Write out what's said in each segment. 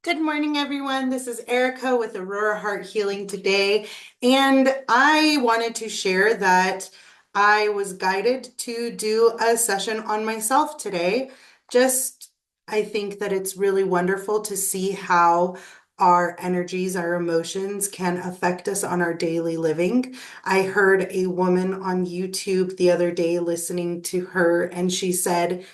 Good morning, everyone. This is Erica with Aurora Heart Healing today, and I wanted to share that I was guided to do a session on myself today. Just, I think that it's really wonderful to see how our energies, our emotions can affect us on our daily living. I heard a woman on YouTube the other day listening to her, and she said,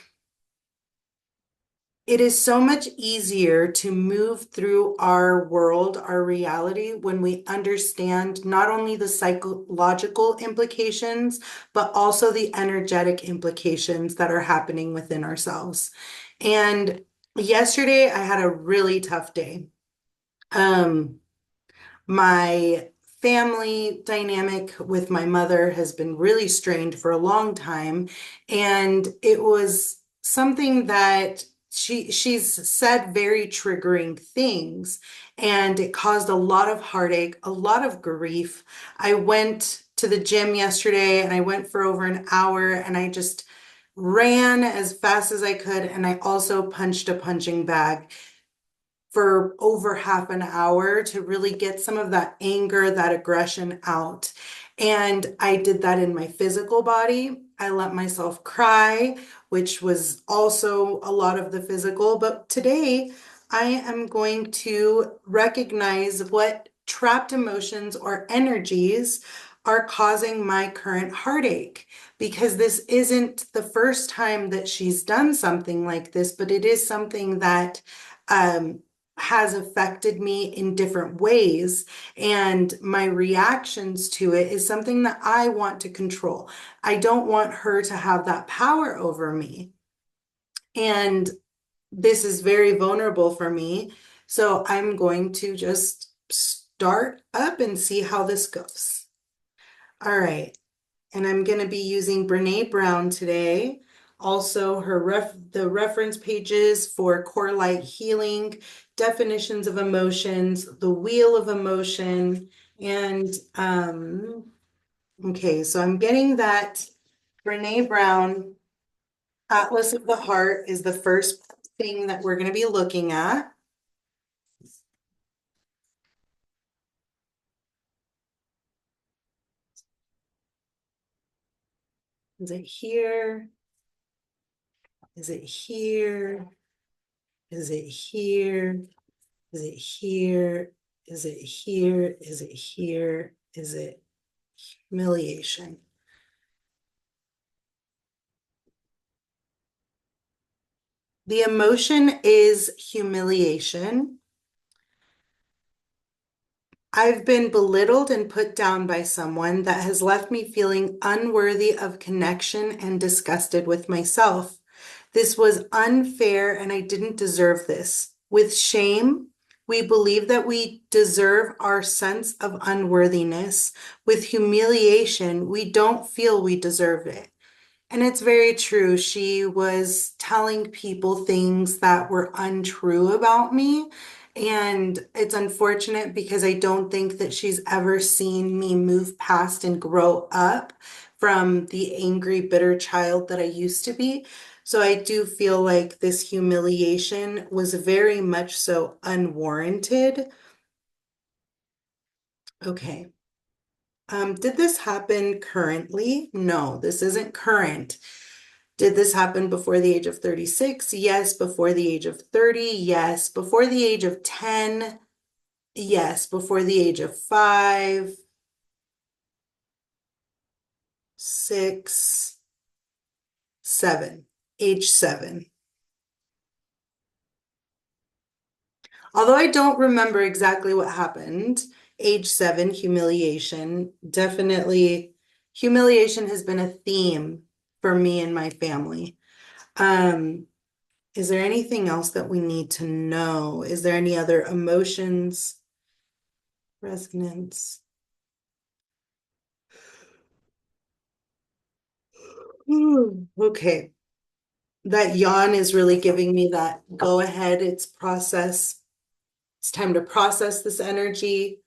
it is so much easier to move through our world, our reality, when we understand not only the psychological implications, but also the energetic implications that are happening within ourselves. And yesterday, I had a really tough day. Um, my family dynamic with my mother has been really strained for a long time, and it was something that she's said very triggering things, and it caused a lot of heartache, a lot of grief. I went to the gym yesterday and I went for over an hour and I just ran as fast as I could, and I also punched a punching bag for over half an hour to really get some of that anger, that aggression out. And I did that in my physical body. I let myself cry, which was also a lot of the physical. But today, I am going to recognize what trapped emotions or energies are causing my current heartache, because this isn't the first time that she's done something like this, but it is something that um, has affected me in different ways. And my reactions to it is something that I want to control. I don't want her to have that power over me. And this is very vulnerable for me. So I'm going to just start up and see how this goes. All right. And I'm going to be using Brene Brown today. Also, the reference pages for core light healing, definitions of emotions, the wheel of emotion, and okay, so I'm getting that Brene Brown Atlas of the Heart is the first thing that we're going to be looking at. Is it here? Is it here? Is it here? Is it here? Is it here? Is it here? Is it humiliation? The emotion is humiliation. I've been belittled and put down by someone that has left me feeling unworthy of connection and disgusted with myself. This was unfair and I didn't deserve this. With shame, we believe that we deserve our sense of unworthiness. With humiliation, we don't feel we deserve it. And it's very true. She was telling people things that were untrue about me. And it's unfortunate because I don't think that she's ever seen me move past and grow up from the angry, bitter child that I used to be. So I do feel like this humiliation was very much so unwarranted. Okay. Did this happen currently? No, this isn't current. Did this happen before the age of 36? Yes. Before the age of 30? Yes. Before the age of 10? Yes. Before the age of 5, 6, 7, age 7. Although I don't remember exactly what happened, age 7, humiliation, definitely humiliation has been a theme for me and my family. Um, is there anything else that we need to know? Is there any other emotions, resonance? Okay. That yawn is really giving me that go ahead. It's process. It's time to process this energy,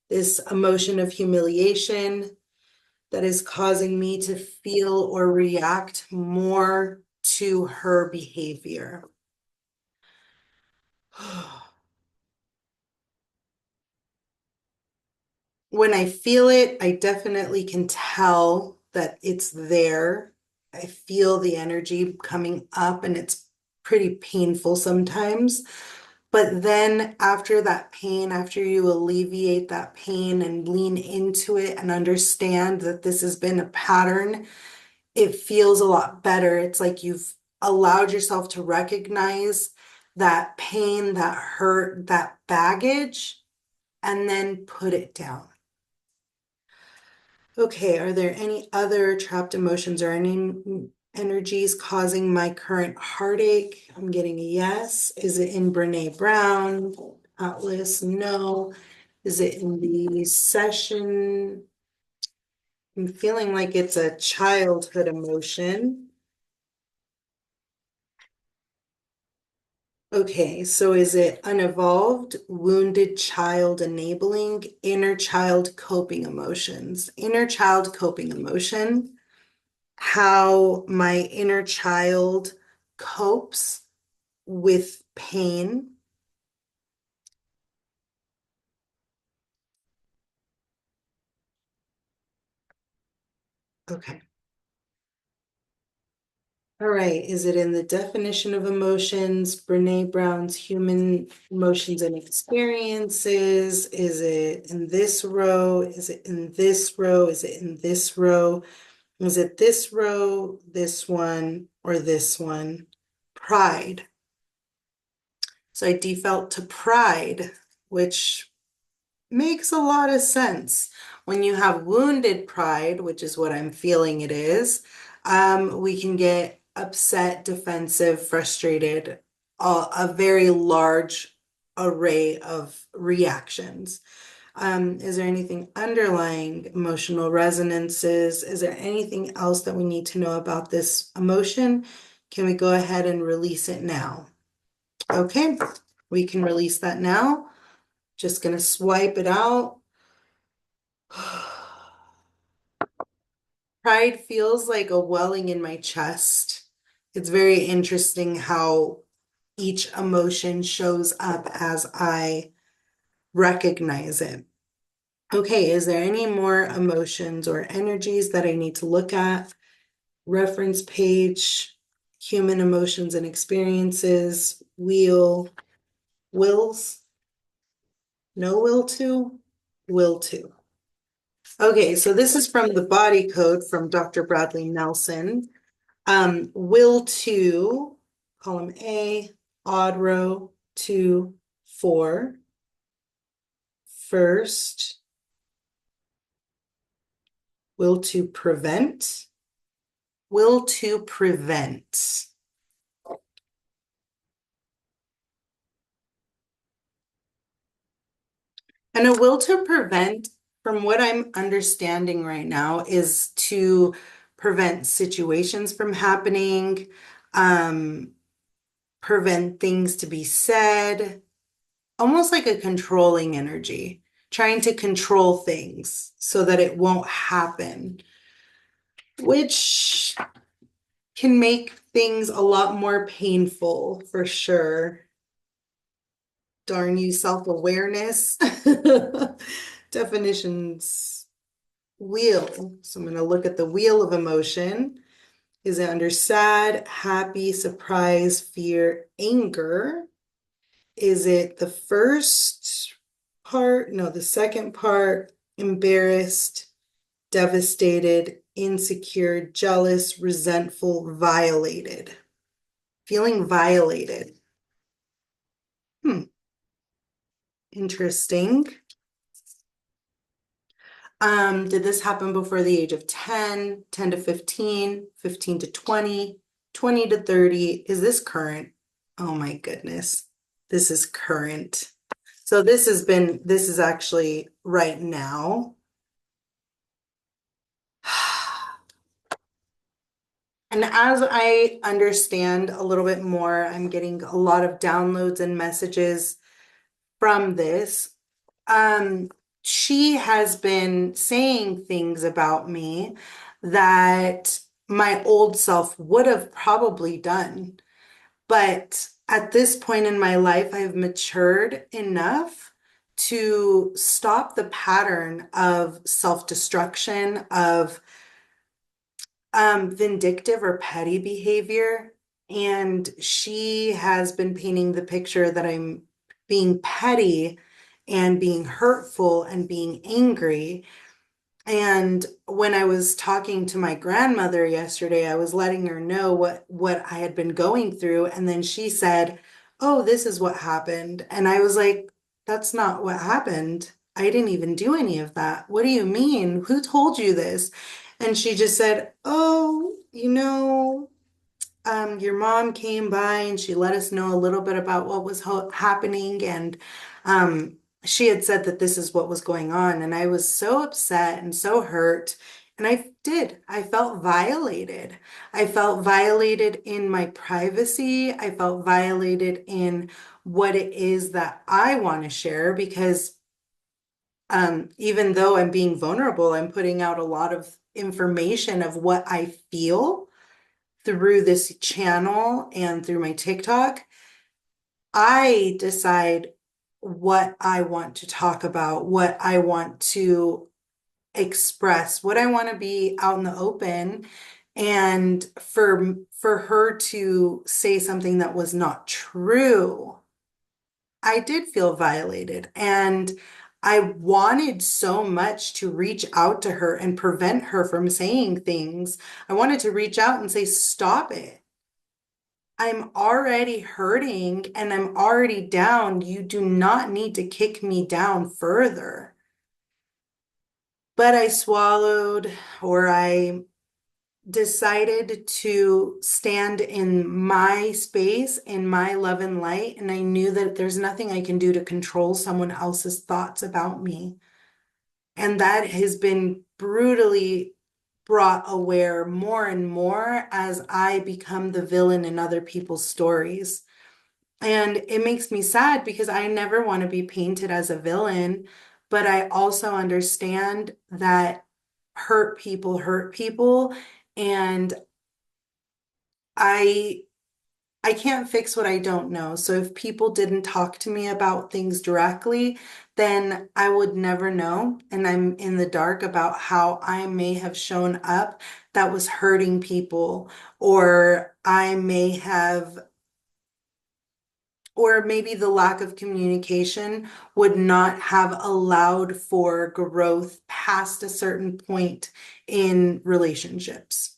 this emotion of humiliation that is causing me to feel or react more to her behavior. when I feel it, I definitely can tell that it's there. I feel the energy coming up and it's pretty painful sometimes. But then after that pain, after you alleviate that pain and lean into it and understand that this has been a pattern, it feels a lot better. It's like you've allowed yourself to recognize that pain, that hurt, that baggage, and then put it down. Okay, are there any other trapped emotions or any energies causing my current heartache? I'm getting a yes. Is it in Brene Brown? Atlas, no. Is it in the session? I'm feeling like it's a childhood emotion. Okay, so is it unevolved, wounded child enabling, inner child coping emotions? Inner child coping emotion, how my inner child copes with pain. Okay. All right. Is it in the definition of emotions, Brene Brown's human emotions and experiences? Is it in this row? Is it in this row? Is it in this row? Is it this row, this one, or this one? Pride. So I default to pride, which makes a lot of sense. When you have wounded pride, which is what I'm feeling it is, we can get upset, defensive, frustrated, a very large array of reactions. Is there anything underlying emotional resonances? Is there anything else that we need to know about this emotion? Can we go ahead and release it now? Okay, we can release that now. Just gonna swipe it out. Pride feels like a welling in my chest. It's very interesting how each emotion shows up as I recognize it. Okay, is there any more emotions or energies that I need to look at? Reference page, human emotions and experiences, wheel, wills, no will to, will to. Okay, so this is from the body code from Dr. Bradley Nelson. Will to, column A, odd row, 2, 4, first, will to prevent, will to prevent. And a will to prevent, from what I'm understanding right now, is to prevent situations from happening, um, prevent things to be said, almost like a controlling energy, trying to control things so that it won't happen, which can make things a lot more painful for sure. Darn you, self-awareness. Definitions. Wheel. So I'm going to look at the wheel of emotion. Is it under sad, happy, surprise, fear, anger? Is it the first part? No, the second part, embarrassed, devastated, insecure, jealous, resentful, violated. Feeling violated. Hmm, interesting. Did this happen before the age of 10, 10 to 15, 15 to 20, 20 to 30? Is this current? Oh my goodness. This is current. So this is actually right now. And as I understand a little bit more, I'm getting a lot of downloads and messages from this. Um, she has been saying things about me that my old self would have probably done. But at this point in my life, I've matured enough to stop the pattern of self-destruction, of vindictive or petty behavior. And she has been painting the picture that I'm being petty and being hurtful and being angry. And when I was talking to my grandmother yesterday, I was letting her know what I had been going through. And then she said, "Oh, this is what happened." And I was like, "That's not what happened. I didn't even do any of that. What do you mean? Who told you this?" And she just said, "Oh, your mom came by and she let us know a little bit about what was happening, and she had said that this is what was going on." And I was so upset and so hurt. And I felt violated. I felt violated in my privacy. I felt violated in what it is that I want to share, because even though I'm being vulnerable, I'm putting out a lot of information of what I feel through this channel and through my TikTok. I decide what I want to talk about, what I want to express, what I want to be out in the open. And for her to say something that was not true, I did feel violated. And I wanted so much to reach out to her and prevent her from saying things. I wanted to reach out and say, "Stop it. I'm already hurting and I'm already down. You do not need to kick me down further." But I swallowed, or I decided to stand in my space, in my love and light. And I knew that there's nothing I can do to control someone else's thoughts about me. And that has been brutally brought aware more and more as I become the villain in other people's stories. And it makes me sad because I never want to be painted as a villain, but I also understand that hurt people, and I I can't fix what I don't know. So if people didn't talk to me about things directly, then I would never know. And I'm in the dark about how I may have shown up that was hurting people, or I may have, or maybe the lack of communication would not have allowed for growth past a certain point in relationships.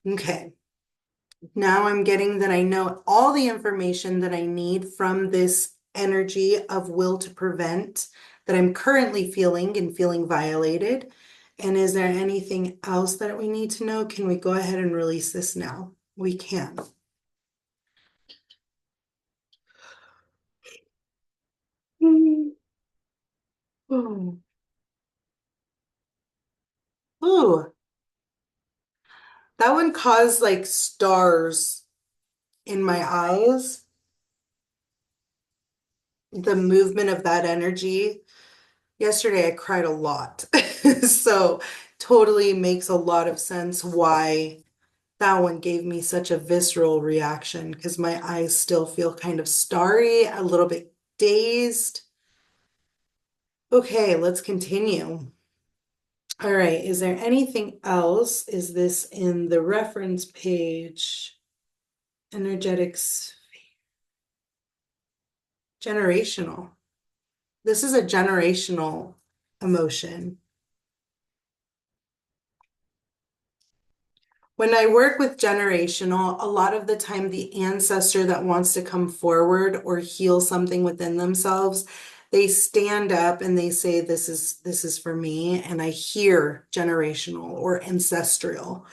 Okay. Now I'm getting that I know all the information that I need from this energy of will to prevent that I'm currently feeling and feeling violated. And is there anything else that we need to know? Can we go ahead and release this now? We can. Mm. Oh. Ooh, that one caused like stars in my eyes. The movement of that energy. Yesterday, I cried a lot. So, totally makes a lot of sense why that one gave me such a visceral reaction, because my eyes still feel kind of starry, a little bit dazed. Okay, let's continue. All right, is there anything else? Is this in the reference page? Energetics, generational. This is a generational emotion. When I work with generational, a lot of the time the ancestor that wants to come forward or heal something within themselves, they stand up and they say, this is for me. And I hear generational or ancestral.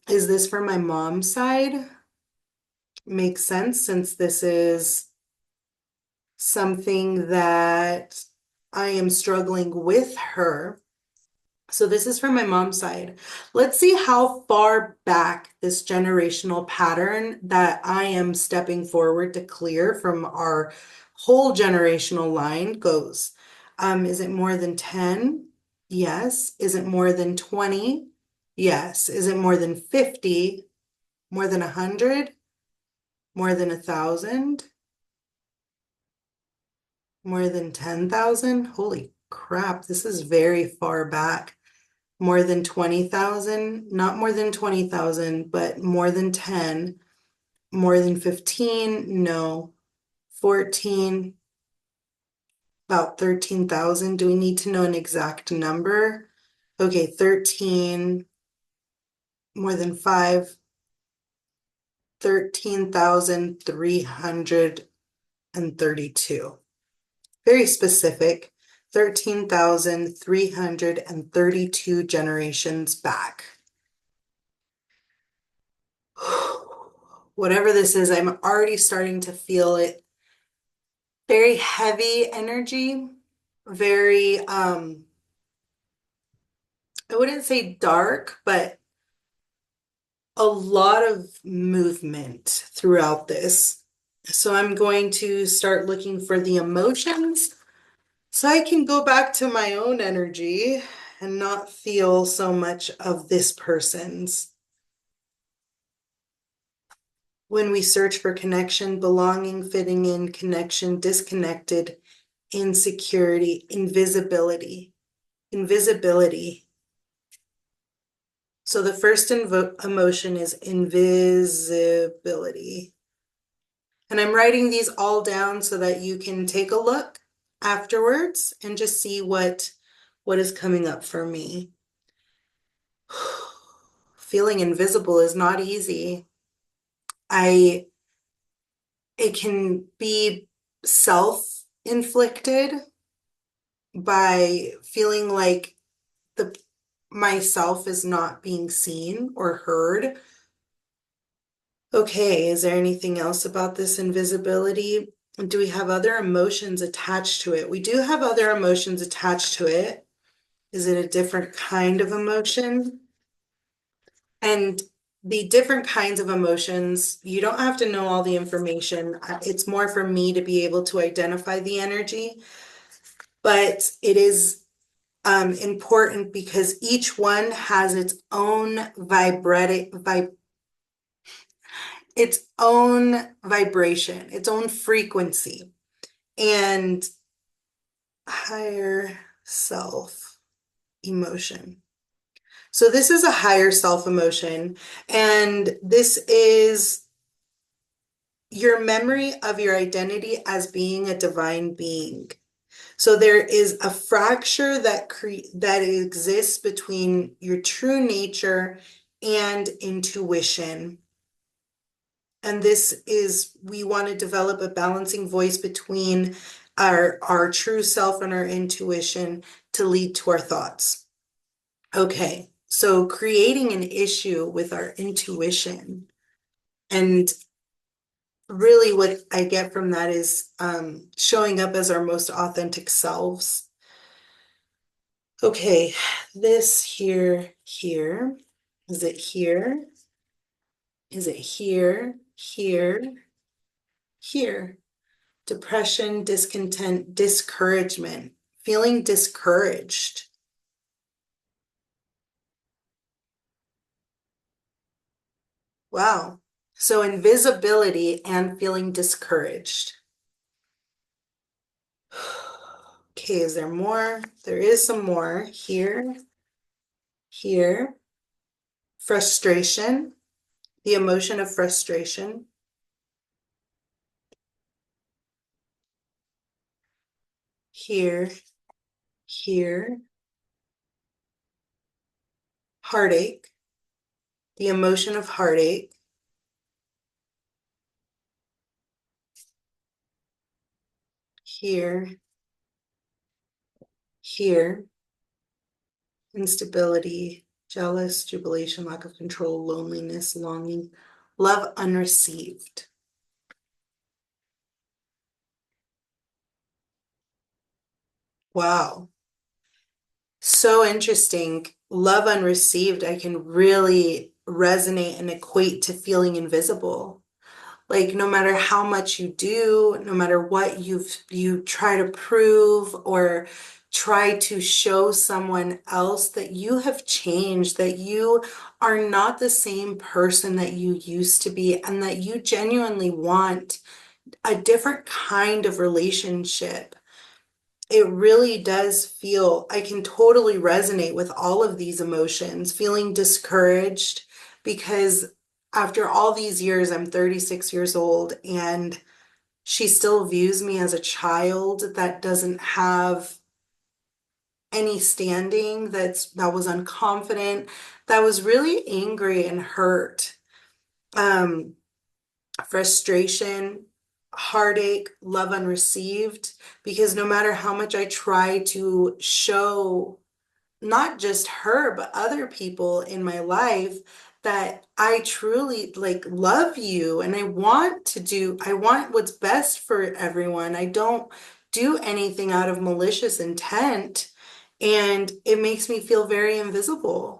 Is this for my mom's side? Makes sense, since this is something that I am struggling with her. So this is from my mom's side. Let's see how far back this generational pattern that I am stepping forward to clear from our whole generational line goes. Is it more than 10? Yes. Is it more than 20? Yes. Is it more than 50? More than 100? More than 1,000? More than 10,000? Holy crap, this is very far back. More than 20,000? Not more than 20,000, but more than 10. More than 15? No. 14? About 13,000. Do we need to know an exact number? Okay, 13, more than 5, 13,332. Very specific. 13,332 generations back. Whatever this is, I'm already starting to feel it. Very heavy energy, very, I wouldn't say dark, but a lot of movement throughout this. So I'm going to start looking for the emotions so I can go back to my own energy and not feel so much of this person's. When we search for connection, belonging, fitting in, connection, disconnected, insecurity, invisibility, invisibility. So the first emotion is invisibility. And I'm writing these all down so that you can take a look afterwards and just see what is coming up for me. Feeling invisible is not easy. It can be self-inflicted by feeling like the myself is not being seen or heard. Okay, is there anything else about this invisibility? Do we have other emotions attached to it? We do have other emotions attached to it. Is it a different kind of emotion? And the different kinds of emotions, you don't have to know all the information. It's more for me to be able to identify the energy, but it is important because each one has its own its own vibration, its own frequency, and higher self emotion. So this is a higher self emotion, and this is your memory of your identity as being a divine being. So there is a fracture that exists between your true nature and intuition. And this is, we want to develop a balancing voice between our true self and our intuition to lead to our thoughts. Okay, so creating an issue with our intuition. And really what I get from that is showing up as our most authentic selves. Okay, this here, here. Is it here? Is it here, here, here? Depression, discontent, discouragement, feeling discouraged. Wow. So invisibility and feeling discouraged. Okay, is there more? There is some more here, here. Frustration, the emotion of frustration. Here, here. Heartache, the emotion of heartache. Here, here. Instability, jealous, jubilation, lack of control, loneliness, longing, love unreceived. Wow. So interesting. Love unreceived, I can really resonate and equate to feeling invisible. Like no matter how much you do, no matter what you try to prove or try to show someone else that you have changed, that you are not the same person that you used to be, and that you genuinely want a different kind of relationship. it really does feel, I can totally resonate with all of these emotions, feeling discouraged because after all these years, I'm 36 years old and she still views me as a child that doesn't have any standing, that was unconfident, that was really angry and hurt. Um, Frustration, heartache, love unreceived, because no matter how much I try to show not just her, but other people in my life that I truly like love you and I want what's best for everyone. I don't do anything out of malicious intent, and it makes me feel very invisible.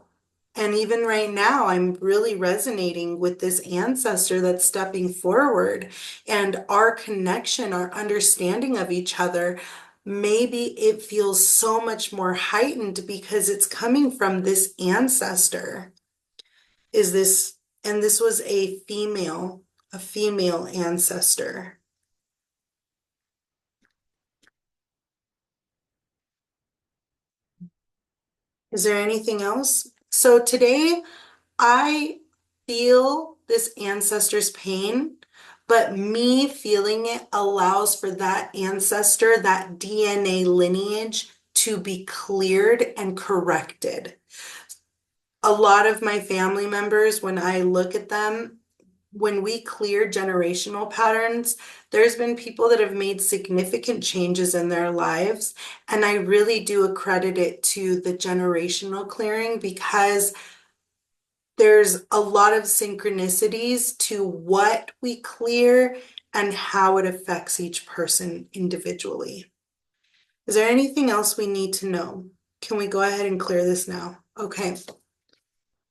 And even right now, I'm really resonating with this ancestor that's stepping forward and our connection, our understanding of each other. Maybe it feels so much more heightened because it's coming from this ancestor. Is this, and this was a female ancestor. Is there anything else? So today I feel this ancestor's pain, but me feeling it allows for that ancestor, that DNA lineage to be cleared and corrected. A lot of my family members, when I look at them, when we clear generational patterns, there's been people that have made significant changes in their lives. And I really do accredit it to the generational clearing because there's a lot of synchronicities to what we clear and how it affects each person individually. Is there anything else we need to know? Can we go ahead and clear this now? Okay.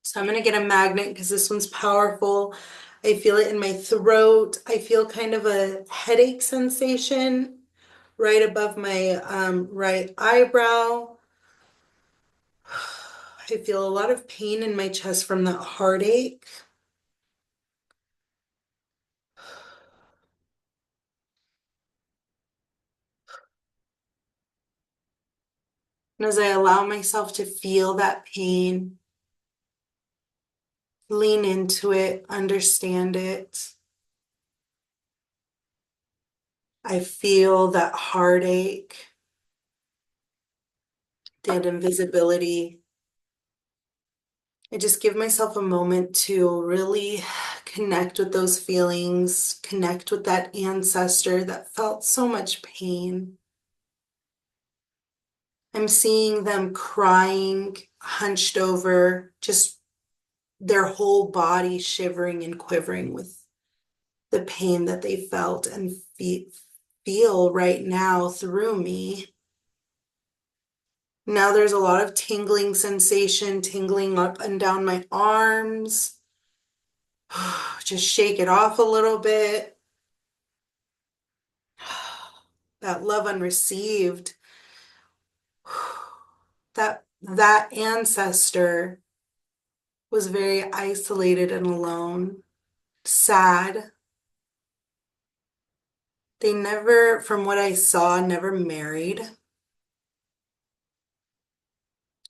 So I'm going to get a magnet because this one's powerful. I feel it in my throat. I feel kind of a headache sensation right above my right eyebrow. I feel a lot of pain in my chest from that heartache. And as I allow myself to feel that pain, lean into it, understand it, I feel that heartache, that invisibility. I just give myself a moment to really connect with those feelings, connect with that ancestor that felt so much pain. I'm seeing them crying, hunched over, just their whole body shivering and quivering with the pain that they felt and feel right now through me. Now there's a lot of tingling sensation, tingling up and down my arms. Just shake it off a little bit. That love unreceived. That ancestor was very isolated and alone, sad. They never, from what I saw, never married,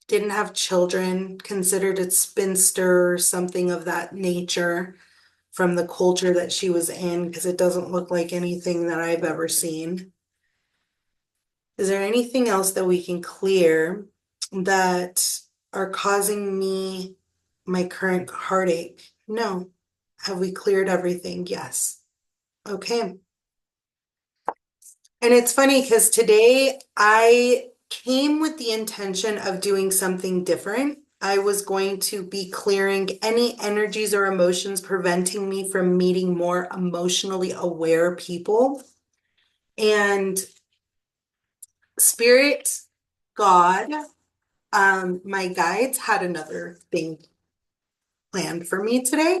didn't have children, considered a spinster or something of that nature from the culture that she was in, because it doesn't look like anything that I've ever seen. Is there anything else that we can clear that are causing me my current heartache? No. Have we cleared everything? Yes. Okay. And it's funny because today I came with the intention of doing something different. I was going to be clearing any energies or emotions preventing me from meeting more emotionally aware people. And Spirit, God, my guides had another thing planned for me today.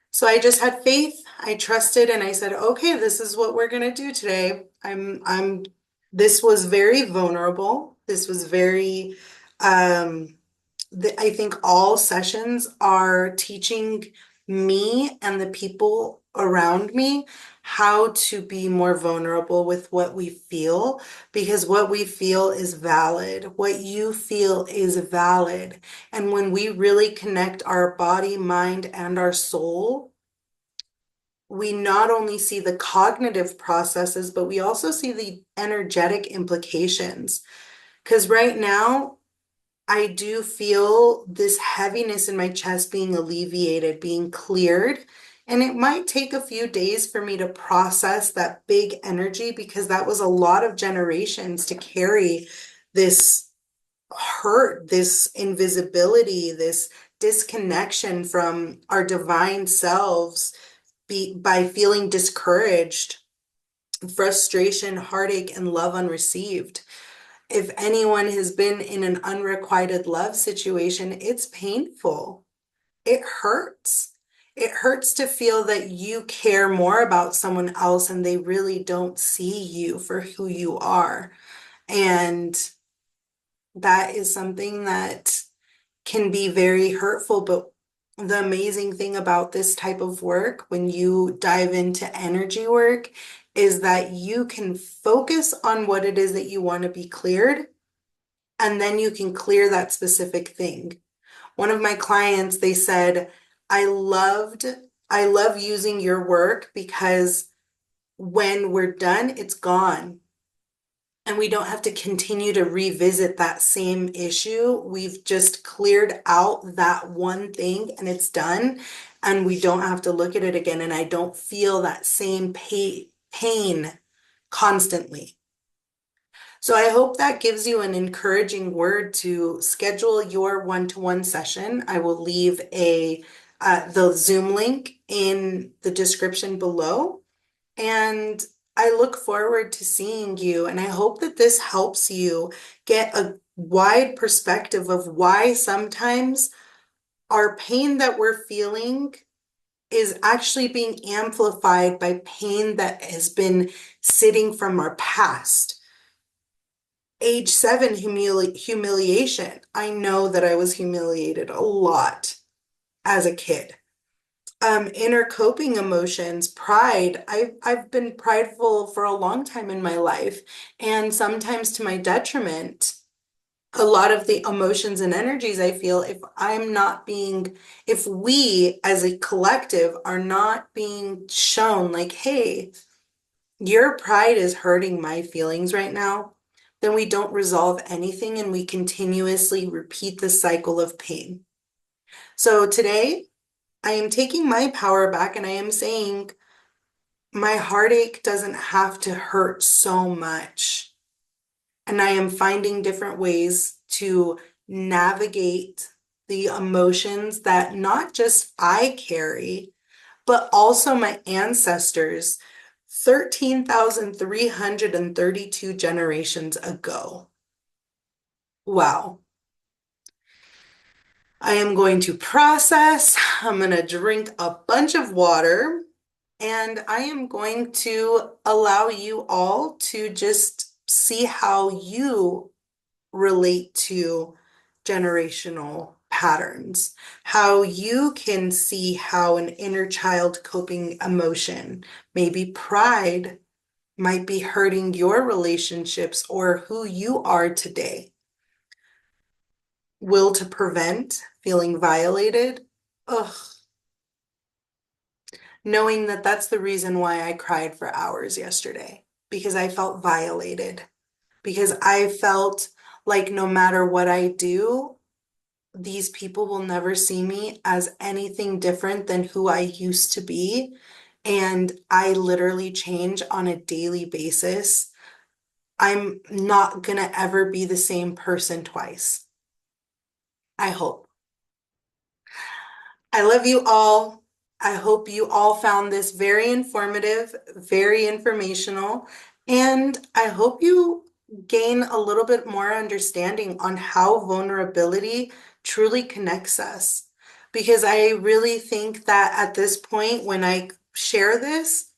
So I just had faith, I trusted, and I said, okay, this is what we're gonna do today. This was very vulnerable. This was very, I think all sessions are teaching me and the people around me how to be more vulnerable with what we feel, because what we feel is valid. What you feel is valid. And when we really connect our body, mind, and our soul, we not only see the cognitive processes, but we also see the energetic implications. Because right now, I do feel this heaviness in my chest being alleviated, being cleared. And it might take a few days for me to process that big energy because that was a lot of generations to carry this hurt, this invisibility, this disconnection from our divine selves by feeling discouraged, frustration, heartache, and love unreceived. If anyone has been in an unrequited love situation, it's painful. It hurts. It hurts to feel that you care more about someone else and they really don't see you for who you are. And that is something that can be very hurtful. But the amazing thing about this type of work, when you dive into energy work, is that you can focus on what it is that you want to be cleared, and then you can clear that specific thing. One of my clients, they said, I loved, I love using your work because when we're done, it's gone. And we don't have to continue to revisit that same issue. We've just cleared out that one thing and it's done. And we don't have to look at it again. And I don't feel that same pain constantly. So I hope that gives you an encouraging word to schedule your one-to-one session. I will leave the Zoom link in the description below. And I look forward to seeing you. And I hope that this helps you get a wide perspective of why sometimes our pain that we're feeling is actually being amplified by pain that has been sitting from our past. Age 7 humiliation. I know that I was humiliated a lot as a kid. Inner coping emotions, pride. I've been prideful for a long time in my life, and sometimes to my detriment. A lot of the emotions and energies I feel, if we as a collective are not being shown like, hey, your pride is hurting my feelings right now, then we don't resolve anything and we continuously repeat the cycle of pain. So today, I am taking my power back and I am saying my heartache doesn't have to hurt so much. And I am finding different ways to navigate the emotions that not just I carry, but also my ancestors 13,332 generations ago. Wow. I am going to process. I'm going to drink a bunch of water, and I am going to allow you all to just see how you relate to generational patterns, how you can see how an inner child coping emotion, maybe pride, might be hurting your relationships or who you are today. Will to prevent feeling violated. Ugh. Knowing that that's the reason why I cried for hours yesterday, because I felt violated, because I felt like no matter what I do, these people will never see me as anything different than who I used to be. And I literally change on a daily basis. I'm not gonna ever be the same person twice. I hope. I love you all. I hope you all found this very informative, very informational, and I hope you gain a little bit more understanding on how vulnerability truly connects us. Because I really think that at this point, when I share this,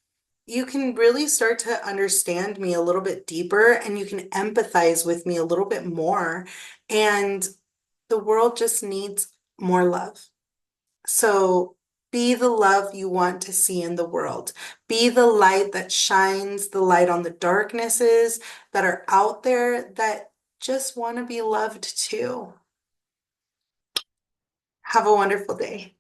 you can really start to understand me a little bit deeper and you can empathize with me a little bit more. And the world just needs more love. So Be the love you want to see in the world. Be the light that shines the light on the darknesses that are out there that just want to be loved too. Have a wonderful day.